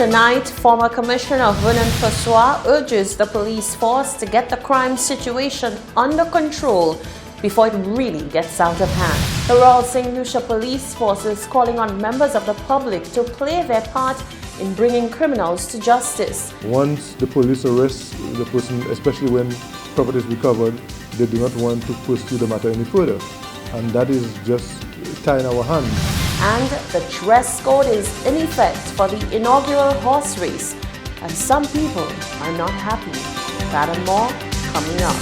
Tonight, former Commissioner Vernon Fassois urges the police force to get the crime situation under control before it really gets out of hand. The Royal St. Lucia Police Force is calling on members of the public to play their part in bringing criminals to justice. Once the police arrest the person, especially when property is recovered, they do not want to pursue the matter any further. And that is just tying our hands. And the dress code is in effect for the inaugural horse race, and some people are not happy. That and more coming up.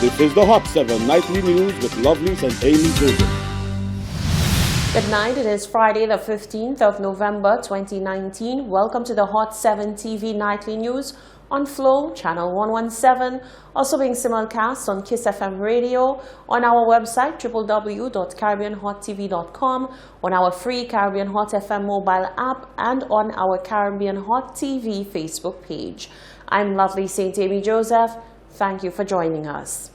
This is the Hot 7 Nightly News with Lovelace and Amy Joseph. Good night. It is Friday the 15th of November 2019. Welcome to the Hot 7 TV Nightly News on Flow, Channel 117, also being simulcast on Kiss FM Radio, on our website www.caribbeanhottv.com, on our free Caribbean Hot FM mobile app, and on our Caribbean Hot TV Facebook page. I'm Lovely St. Amy Joseph. Thank you for joining us.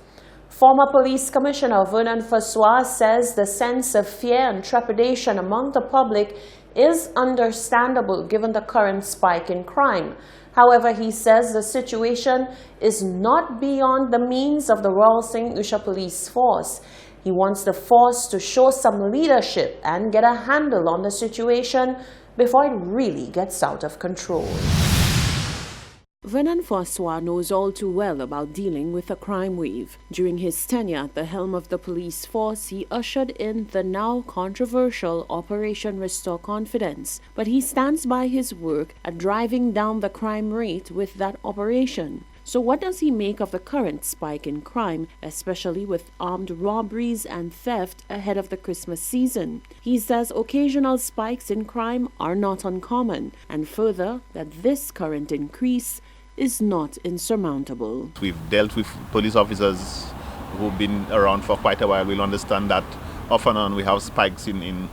Former Police Commissioner Vernon Fassois says the sense of fear and trepidation among the public is understandable given the current spike in crime. However, he says the situation is not beyond the means of the Royal St. Lucia Police Force. He wants the force to show some leadership and get a handle on the situation before it really gets out of control. Vernon Fassois knows all too well about dealing with a crime wave. During his tenure at the helm of the police force, he ushered in the now controversial Operation Restore Confidence. But he stands by his work at driving down the crime rate with that operation. So what does he make of the current spike in crime, especially with armed robberies and theft ahead of the Christmas season? He says occasional spikes in crime are not uncommon, and further, that this current increase is not insurmountable. We've dealt with police officers who've been around for quite a while. We'll understand that off and on we have spikes in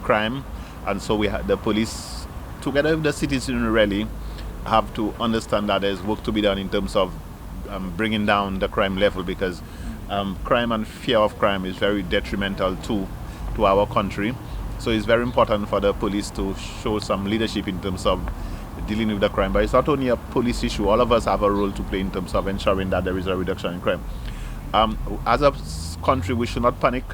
crime, and so the police, together with the citizenry, really have to understand that there's work to be done in terms of bringing down the crime level, because crime and fear of crime is very detrimental to our country. So it's very important for the police to show some leadership in terms of dealing with the crime. But it's not only a police issue. All of us have a role to play in terms of ensuring that there is a reduction in crime. As a country, we should not panic.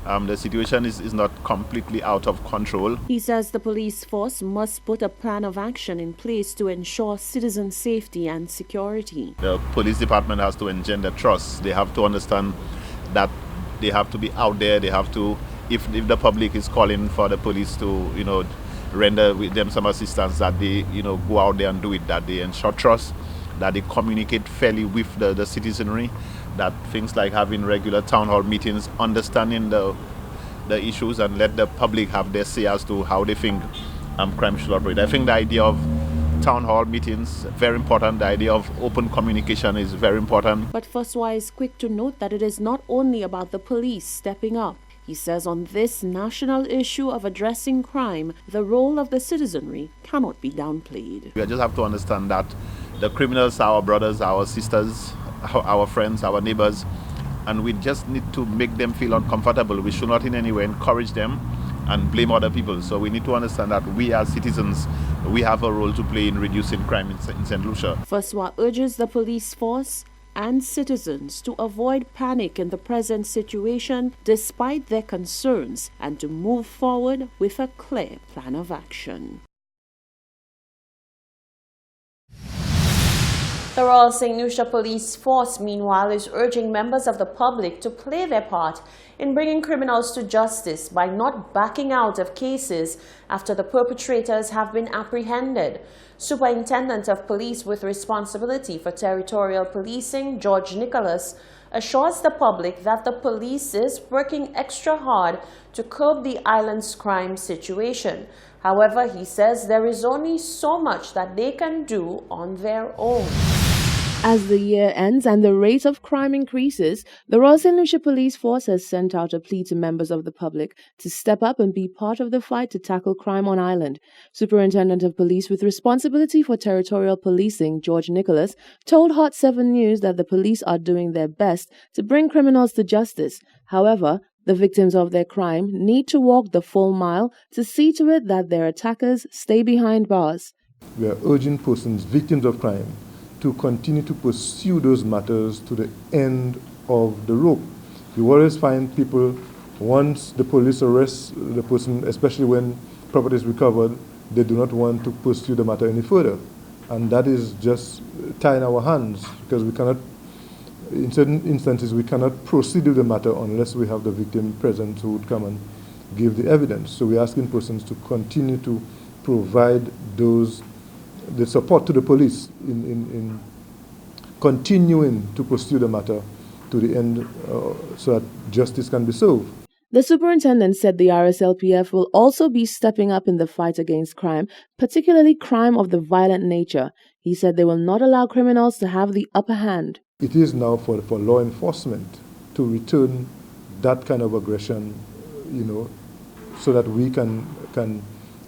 The situation is not completely out of control. He says the police force must put a plan of action in place to ensure citizen safety and security. The police department has to engender trust. They have to understand that they have to be out there. They have to, if the public is calling for the police to, render with them some assistance, that they, go out there and do it, that they ensure trust, that they communicate fairly with the citizenry, that things like having regular town hall meetings, understanding the issues, and let the public have their say as to how they think crime should operate. I think the idea of town hall meetings very important. The idea of open communication is very important. But Fassois is quick to note that it is not only about the police stepping up. He says on this national issue of addressing crime, the role of the citizenry cannot be downplayed. We just have to understand that the criminals are our brothers, our sisters, our friends, our neighbors, and we just need to make them feel uncomfortable. We should not in any way encourage them and blame other people. So we need to understand that we as citizens, we have a role to play in reducing crime in St. Lucia. Fassois urges the police force and citizens to avoid panic in the present situation despite their concerns, and to move forward with a clear plan of action. The Royal St. Lucia Police Force, meanwhile, is urging members of the public to play their part in bringing criminals to justice by not backing out of cases after the perpetrators have been apprehended. Superintendent of Police with responsibility for territorial policing, George Nicholas, assures the public that the police is working extra hard to curb the island's crime situation. However, he says there is only so much that they can do on their own. As the year ends and the rate of crime increases, the Royal St. Lucia Police Force has sent out a plea to members of the public to step up and be part of the fight to tackle crime on island. Superintendent of Police with responsibility for territorial policing, George Nicholas, told Hot 7 News that the police are doing their best to bring criminals to justice. However, The victims of their crime need to walk the full mile to see to it that their attackers stay behind bars. We are urging persons, victims of crime, to continue to pursue those matters to the end of the rope. You always find people, once the police arrests the person, especially when property is recovered, they do not want to pursue the matter any further. And that is just tying our hands, because we cannot, in certain instances, we cannot proceed with the matter unless we have the victim present who would come and give the evidence. So we're asking persons to continue to provide the support to the police in continuing to pursue the matter to the end so that justice can be served. The superintendent said the RSLPF will also be stepping up in the fight against crime, particularly crime of the violent nature. He said they will not allow criminals to have the upper hand. It is now for law enforcement to return that kind of aggression, so that we can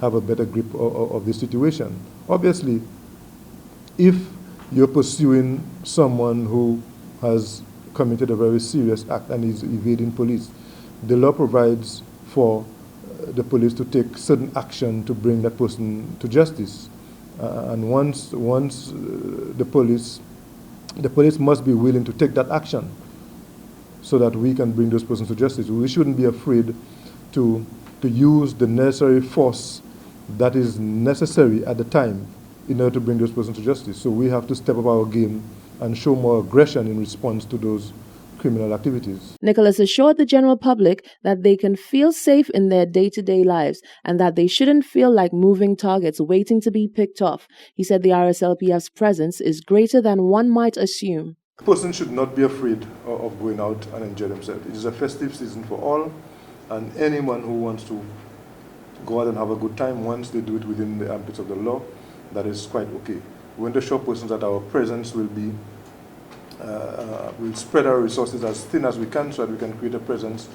have a better grip of the situation. Obviously, if you're pursuing someone who has committed a very serious act and is evading police, the law provides for the police to take certain action to bring that person to justice. And once the police must be willing to take that action so that we can bring those persons to justice. We shouldn't be afraid to use the necessary force that is necessary at the time in order to bring those persons to justice. So we have to step up our game and show more aggression in response to those criminal activities. Nicholas assured the general public that they can feel safe in their day-to-day lives and that they shouldn't feel like moving targets waiting to be picked off. He said the RSLPF's presence is greater than one might assume. A person should not be afraid of going out and enjoy themselves. It is a festive season for all, and anyone who wants to go out and have a good time, once they do it within the ambits of the law, that is quite okay. We want to show persons that our presence will be we'll spread our resources as thin as we can so that we can create a presence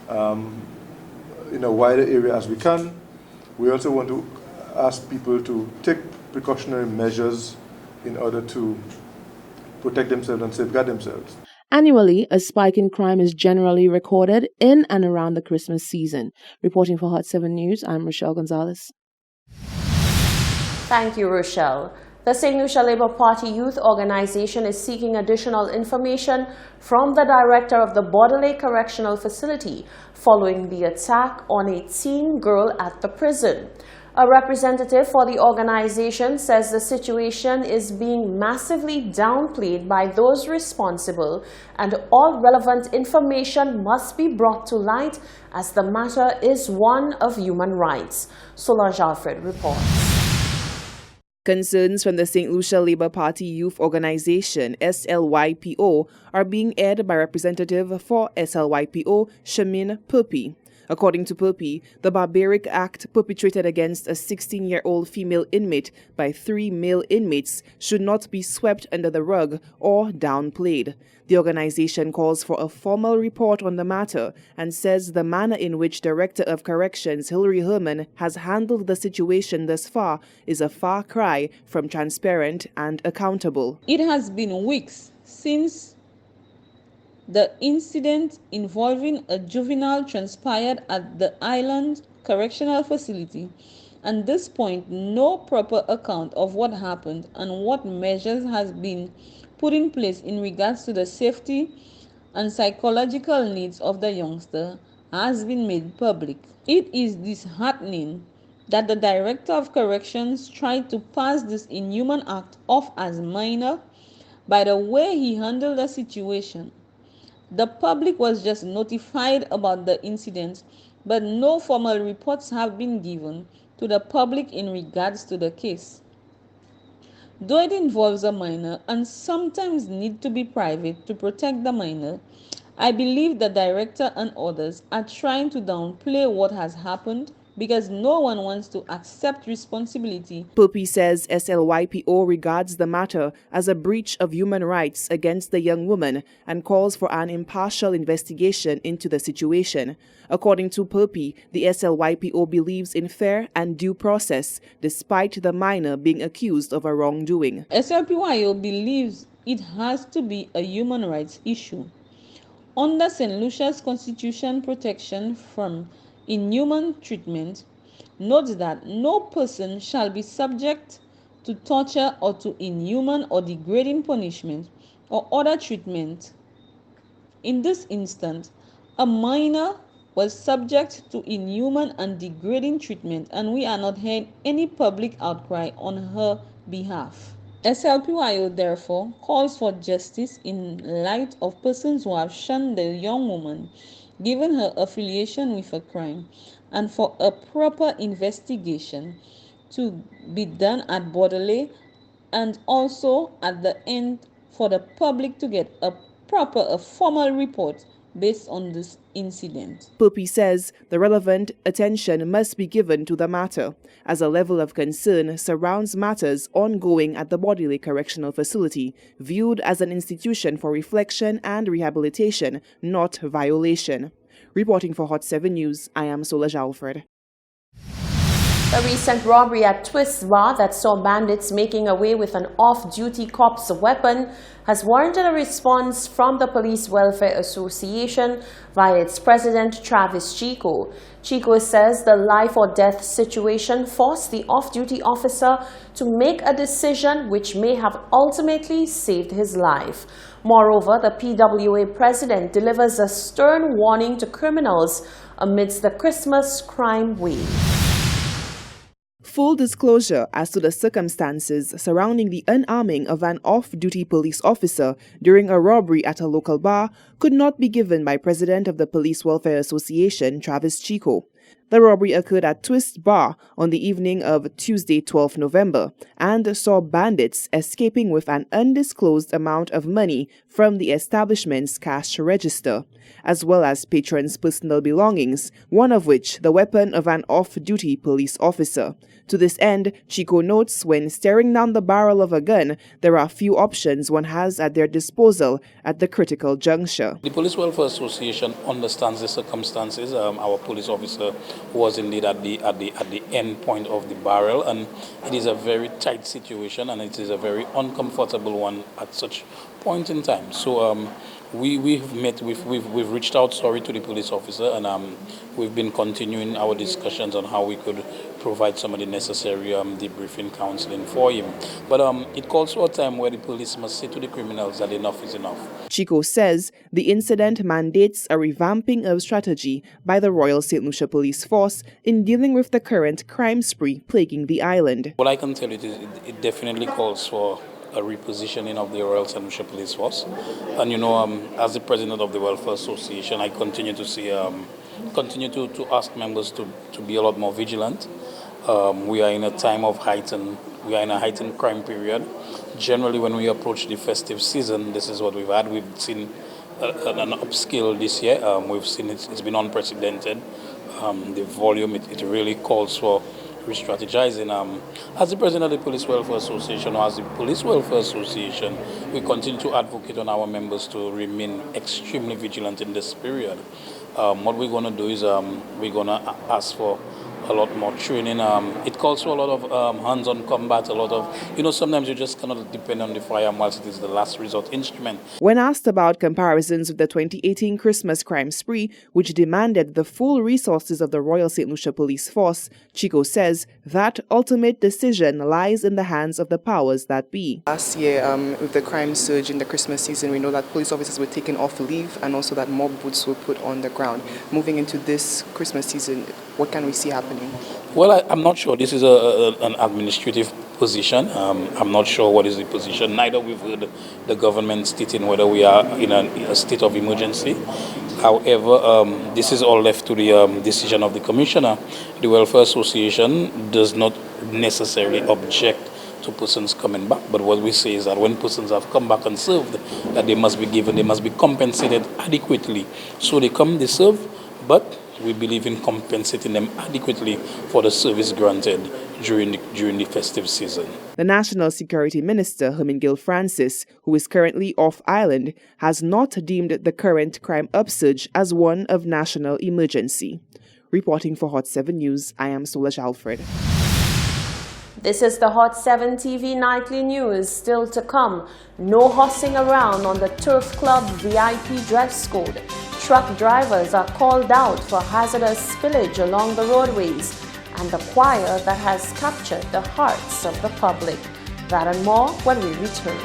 in a wider area as we can. We also want to ask people to take precautionary measures in order to protect themselves and safeguard themselves. Annually, a spike in crime is generally recorded in and around the Christmas season. Reporting for Hot 7 News, I'm Rochelle Gonzalez. Thank you, Rochelle. The St. Lucia Labour Party Youth Organization is seeking additional information from the director of the Bordelais Correctional Facility following the attack on a teen girl at the prison. A representative for the organization says the situation is being massively downplayed by those responsible and all relevant information must be brought to light as the matter is one of human rights. Solange Alfred reports. Concerns from the St. Lucia Labour Party Youth Organization, SLYPO, are being aired by Representative for SLYPO, Shamin Purpi. According to Purpi, the barbaric act perpetrated against a 16-year-old female inmate by 3 male inmates should not be swept under the rug or downplayed. The organization calls for a formal report on the matter and says the manner in which Director of Corrections Hilary Herman has handled the situation thus far is a far cry from transparent and accountable. It has been weeks since the incident involving a juvenile transpired at the Island Correctional Facility. At this point, no proper account of what happened and what measures has been put in place in regards to the safety and psychological needs of the youngster has been made public. It is disheartening that the Director of Corrections tried to pass this inhuman act off as minor by the way he handled the situation. The public was just notified about the incident, but no formal reports have been given to the public in regards to the case. Though it involves a minor and sometimes need to be private to protect the minor, I believe the director and others are trying to downplay what has happened because no one wants to accept responsibility. Purpi says SLYPO regards the matter as a breach of human rights against the young woman and calls for an impartial investigation into the situation. According to Purpi, the SLYPO believes in fair and due process despite the minor being accused of a wrongdoing. SLPYO believes it has to be a human rights issue. Under St. Lucia's Constitution protection from inhuman treatment, note that no person shall be subject to torture or to inhuman or degrading punishment or other treatment. In this instance, a minor was subject to inhuman and degrading treatment, and we are not hearing any public outcry on her behalf. SLPYO therefore calls for justice in light of persons who have shunned the young woman, given her affiliation with a crime, and for a proper investigation to be done at Bordelais, and also at the end for the public to get a formal report based on this incident. Pupi says the relevant attention must be given to the matter, as a level of concern surrounds matters ongoing at the Bordelais Correctional Facility, viewed as an institution for reflection and rehabilitation, not violation. Reporting for Hot 7 News, I am Solange Alfred. A recent robbery at Twist Bar that saw bandits making away with an off-duty cop's weapon has warranted a response from the Police Welfare Association via its president, Travis Chico. Chico says the life-or-death situation forced the off-duty officer to make a decision which may have ultimately saved his life. Moreover, the PWA president delivers a stern warning to criminals amidst the Christmas crime wave. Full disclosure as to the circumstances surrounding the unarming of an off-duty police officer during a robbery at a local bar could not be given by President of the Police Welfare Association, Travis Chico. The robbery occurred at Twist Bar on the evening of Tuesday, 12 November, and saw bandits escaping with an undisclosed amount of money from the establishment's cash register, as well as patrons' personal belongings, one of which the weapon of an off-duty police officer. To this end, Chico notes when staring down the barrel of a gun, there are few options one has at their disposal at the critical juncture. The Police Welfare Association understands the circumstances. Our police officer was indeed at the end point of the barrel, and it is a very tight situation, and it is a very uncomfortable one at such point in time. So we've reached out to the police officer, and we've been continuing our discussions on how we could provide some of the necessary debriefing counseling for him. But it calls for a time where the police must say to the criminals that enough is enough. Chico says the incident mandates a revamping of strategy by the Royal St. Lucia Police Force in dealing with the current crime spree plaguing the island. What I can tell you is it definitely calls for a repositioning of the Royal St. Lucia Police Force. And as the president of the Welfare Association, I continue to see, to ask members to be a lot more vigilant. We are in a time of heightened crime period. Generally, when we approach the festive season, this is what we've had. We've seen an upscale this year. We've seen it's been unprecedented. The volume, it really calls for re-strategizing. As the president of the Police Welfare Association, or as the Police Welfare Association, we continue to advocate on our members to remain extremely vigilant in this period. What we're going to do is we're going to ask for a lot more training. It calls for a lot of hands-on combat, a lot of, sometimes you just cannot depend on the firearm whilst it is the last resort instrument. When asked about comparisons with the 2018 Christmas crime spree, which demanded the full resources of the Royal St. Lucia Police Force, Chico says that ultimate decision lies in the hands of the powers that be. Last year, with the crime surge in the Christmas season, we know that police officers were taken off leave and also that more boots were put on the ground. Moving into this Christmas season, what can we see happening? Well, I'm not sure. This is an administrative position. I'm not sure what is the position. Neither we've heard the government stating whether we are in a state of emergency. However, this is all left to the decision of the commissioner. The Welfare Association does not necessarily object to persons coming back, but what we say is that when persons have come back and served, that they must be compensated adequately. So they come, they serve, but we believe in compensating them adequately for the service granted during the festive season. The National Security Minister, Hermingill Francis, who is currently off island, has not deemed the current crime upsurge as one of national emergency. Reporting for Hot 7 News, I am Solange Alfred. This is the Hot 7 TV Nightly News. Still to come, no horsing around on the Turf Club VIP dress code. Truck drivers are called out for hazardous spillage along the roadways, and the choir that has captured the hearts of the public. That and more when we return.